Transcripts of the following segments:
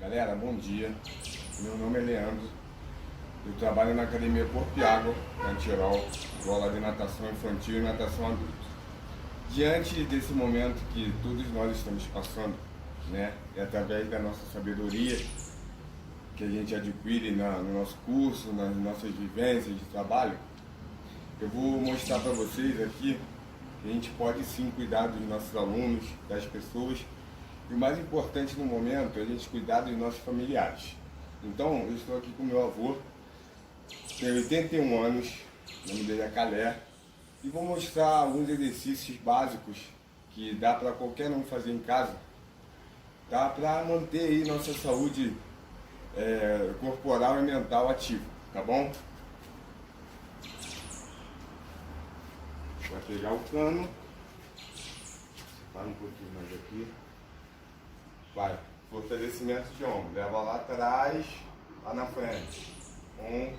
Galera, bom dia. Meu nome é Leandro. Eu trabalho na Academia Corpo e Água, na Tirol, aula de natação infantil e natação adulto. Diante desse momento que todos nós estamos passando, né, e através da nossa sabedoria que a gente adquire no nosso curso, nas nossas vivências de trabalho, eu vou mostrar para vocês aqui que a gente pode sim cuidar dos nossos alunos, das pessoas. E o mais importante no momento é a gente cuidar dos nossos familiares. Então, eu estou aqui com meu avô, tem 81 anos, o nome dele é Calé, e vou mostrar alguns exercícios básicos que dá para qualquer um fazer em casa, tá? Para manter aí nossa saúde corporal e mental ativa, tá bom? Vai pegar o cano, separa um pouquinho mais aqui. Vai, fortalecimento de ombro, leva lá atrás, lá na frente. 1,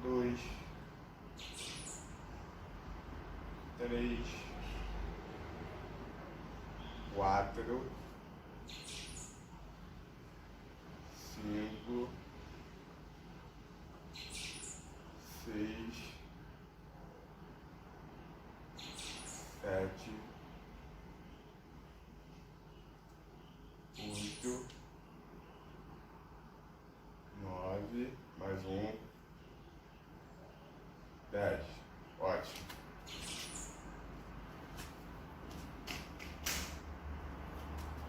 2, 3, 4, 5, 6, 7, 8, 9, mais um, 10. Ótimo.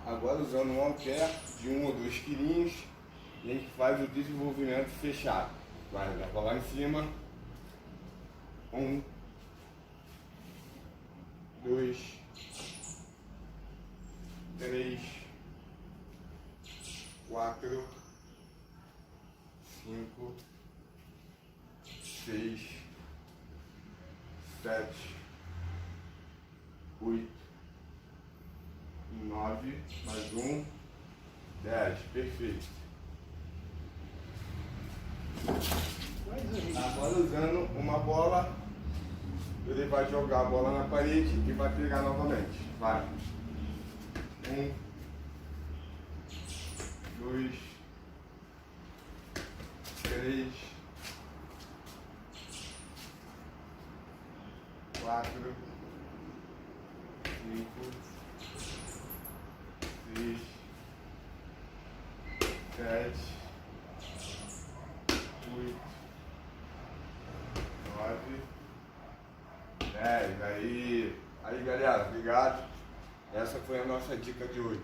Agora, usando um halter de 1 ou 2 quilinhos, a gente faz o desenvolvimento fechado. Vai, leva lá em cima. 1, 2, 3, 4, 5, 6, 7, 8, 9, mais um, 10. Perfeito. Agora, usando uma bola, ele vai jogar a bola na parede e vai pegar novamente. Vai. 1, 2, 3, 4, 5, 6, 7, 8, 9, 10. Aí galera, obrigado. Essa foi a nossa dica de hoje.